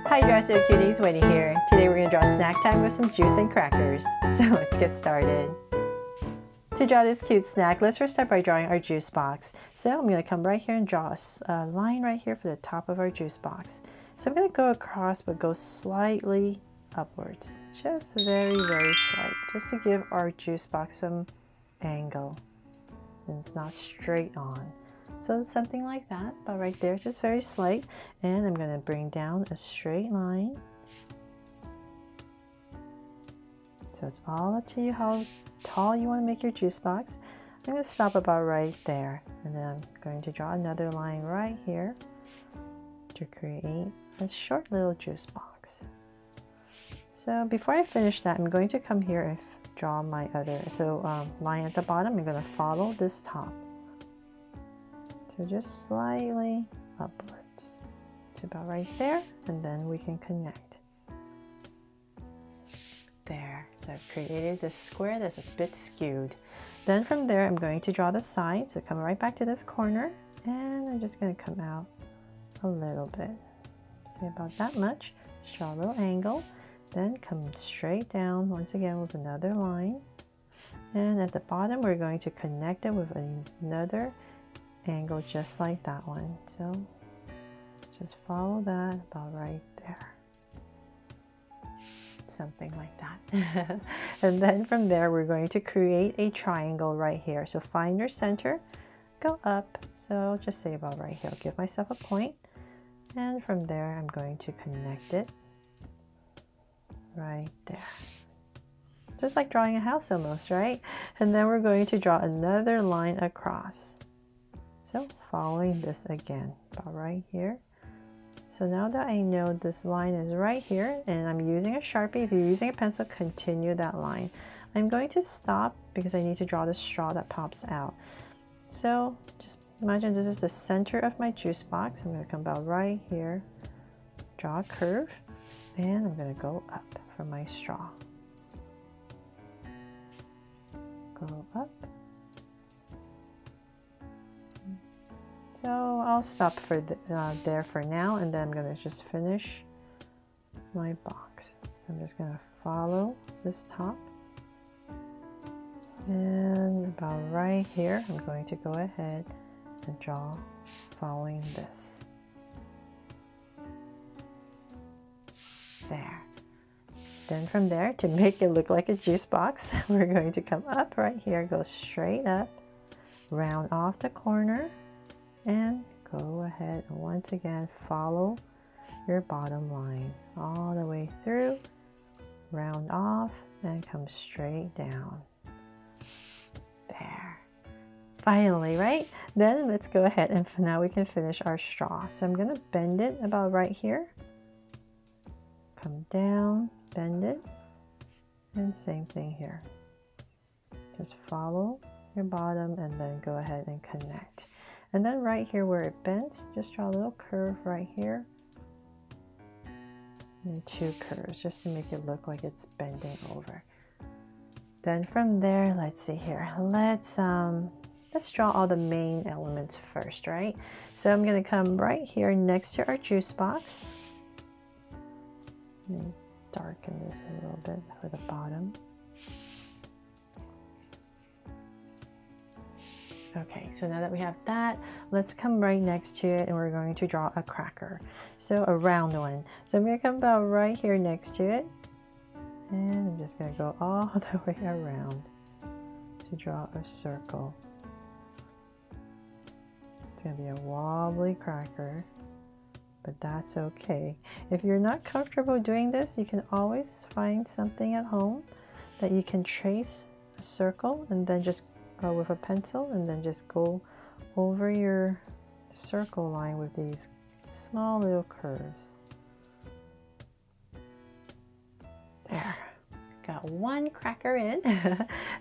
Hi Dressed Up Cuties, Wendy here. Today we're going to draw snack time with some juice and crackers. So let's get started. To draw this cute snack, let's first start by drawing our juice box. So I'm going to come right here and draw a line right here for the top of our juice box. So I'm going to go across but go slightly upwards. Just very slight, just to give our juice box some angle. And it's not straight on. So something like that, about right there, just very slight. And I'm going to bring down a straight line. So it's all up to you how tall you want to make your juice box. I'm going to stop about right there. And then I'm going to draw another line right here to create a short little juice box. So before I finish that, I'm going to come here and draw my other line at the bottom. I'm going to follow this top. So just slightly upwards to about right there, and then we can connect. There, so I've created this square that's a bit skewed. Then from there, I'm going to draw the side, so come right back to this corner, and I'm just going to come out a little bit. Say about that much, just draw a little angle, then come straight down once again with another line. And at the bottom, we're going to connect it with another angle just like that one. So just follow that about right there, something like that. And then from there we're going to create a triangle right here. So find your center, go up, so I'll just say about right here. I'll give myself a point, and from there I'm going to connect it right there, just like drawing a house almost, right? And then we're going to draw another line across. So following this again, about right here. So now that I know this line is right here and I'm using a Sharpie, if you're using a pencil, continue that line. I'm going to stop because I need to draw the straw that pops out. So just imagine this is the center of my juice box. I'm going to come about right here, draw a curve, and I'm going to go up for my straw. Go up. So I'll stop for there for now, and then I'm going to just finish my box. So I'm just going to follow this top, and about right here I'm going to go ahead and draw following this. There. Then from there, to make it look like a juice box, we're going to come up right here, go straight up, round off the corner, and go ahead and once again follow your bottom line all the way through, round off, and come straight down. There. Finally, right? Then let's go ahead and now we can finish our straw. So I'm going to bend it about right here. Come down, bend it, and same thing here. Just follow your bottom and then go ahead and connect. And then right here where it bends, just draw a little curve right here. And two curves just to make it look like it's bending over. Then from there, let's see here. Let's draw all the main elements first, right? So I'm going to come right here next to our juice box. And darken this a little bit for the bottom. Okay, so now that we have that, let's come right next to it and we're going to draw a cracker. So a round one. So I'm going to come about right here next to it. And I'm just going to go all the way around to draw a circle. It's going to be a wobbly cracker, but that's okay. If you're not comfortable doing this, you can always find something at home that you can trace a circle and then just with a pencil, and then just go over your circle line with these small little curves. There, got one cracker in.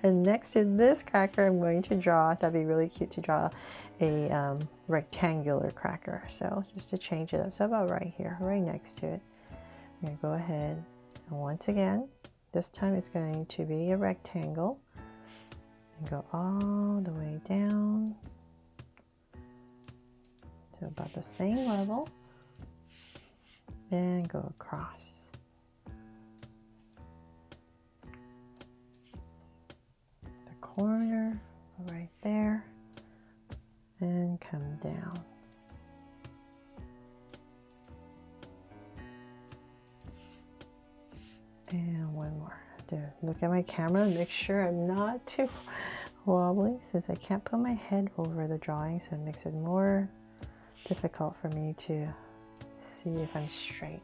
And next to this cracker I'm going to draw, that'd be really cute to draw a rectangular cracker. So just to change it up, so about right here, right next to it, I'm going to go ahead and once again, this time it's going to be a rectangle. And go all the way down to about the same level. and go across. The corner, right there, and come down. And one more. Look at my camera and make sure I'm not too wobbly, since I can't put my head over the drawing, so it makes it more difficult for me to see if I'm straight.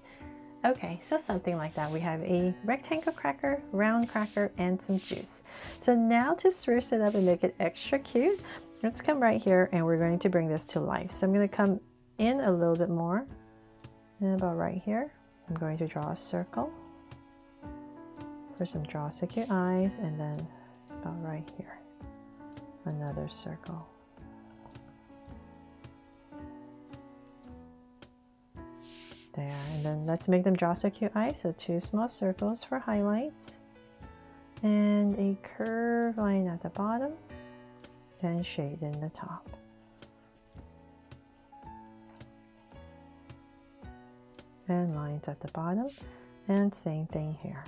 Okay, so something like that. We have a rectangle cracker, round cracker, and some juice. So now to spruce it up and make it extra cute, let's come right here and we're going to bring this to life. So I'm going to come in a little bit more, and about right here, I'm going to draw a circle. First, I'm draw some cute eyes, and then about right here, another circle. There, and then let's make them draw so cute eyes. So 2 small circles for highlights, and a curved line at the bottom, and shade in the top. And lines at the bottom, and same thing here.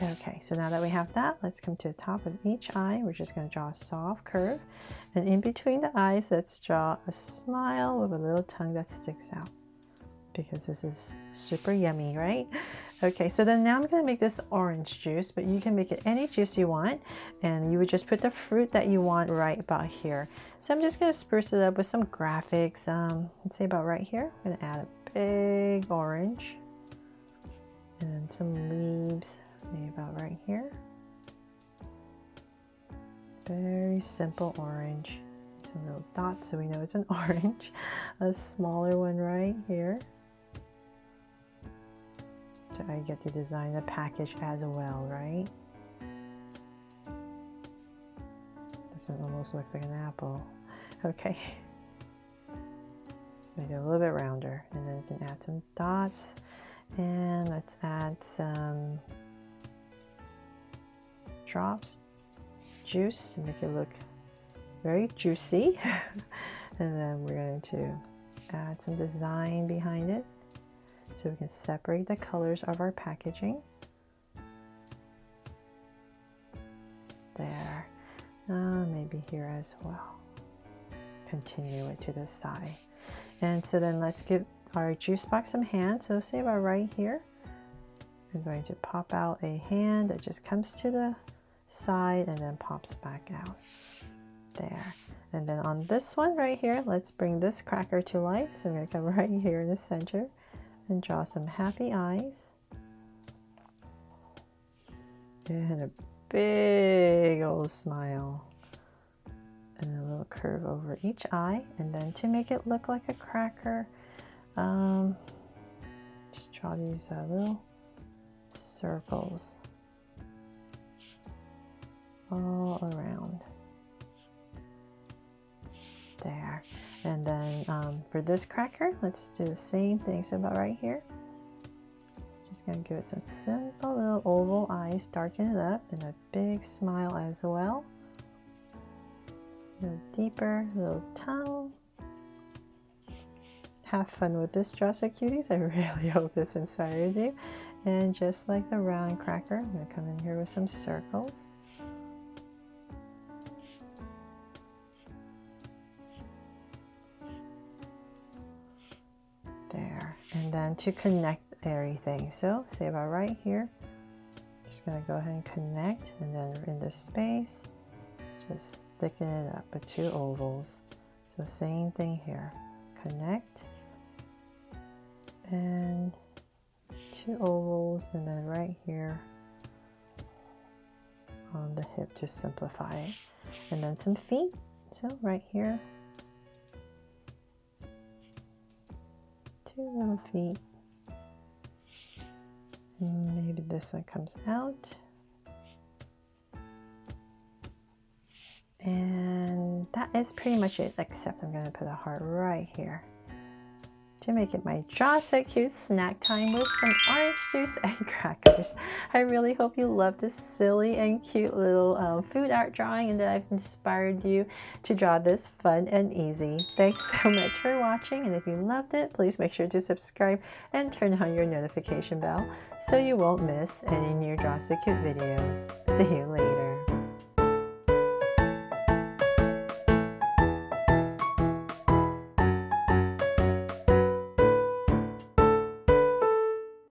Okay, so now that we have that, let's come to the top of each eye. We're just going to draw a soft curve, and in between the eyes, let's draw a smile with a little tongue that sticks out, because this is super yummy, right? Okay, so then now I'm going to make this orange juice, but you can make it any juice you want, and you would just put the fruit that you want right about here. So I'm just going to spruce it up with some graphics. Let's say about right here, I'm going to add a big orange, and then some leaves, maybe about right here. Very simple orange. Some little dots so we know it's an orange. A smaller one right here. So I get to design the package as well, right? This one almost looks like an apple. Okay. Make it a little bit rounder, and then you can add some dots. And let's add some drops, juice to make it look very juicy. And then we're going to add some design behind it so we can separate the colors of our packaging. There. Maybe here as well. Continue it to the side. And so then let's give our juice box some hands. So say about right here, I'm going to pop out a hand that just comes to the side and then pops back out. There. And then on this one right here, let's bring this cracker to life. So I'm going to come right here in the center and draw some happy eyes. And a big old smile. And a little curve over each eye. And then to make it look like a cracker, just draw these little circles all around. There. And then for this cracker, let's do the same thing. So about right here, just gonna give it some simple little oval eyes, darken it up, and a big smile as well. A little deeper, a little tongue. Have fun with this, Draw So Cuties. I really hope this inspires you. And just like the round cracker, I'm going to come in here with some circles. There. And then to connect everything. So say about right here, I'm just going to go ahead and connect. And then in this space, just thicken it up with 2 ovals. So same thing here. Connect. And 2 ovals, and then right here on the hip to simplify it. And then some feet. So right here, 2 little feet. Maybe this one comes out. And that is pretty much it, except I'm going to put a heart right here. to make it my Draw So Cute snack time with some orange juice and crackers. I really hope you love this silly and cute little food art drawing and that I've inspired you to draw this fun and easy. Thanks so much for watching, and if you loved it, please make sure to subscribe and turn on your notification bell so you won't miss any new Draw So Cute videos. See you later.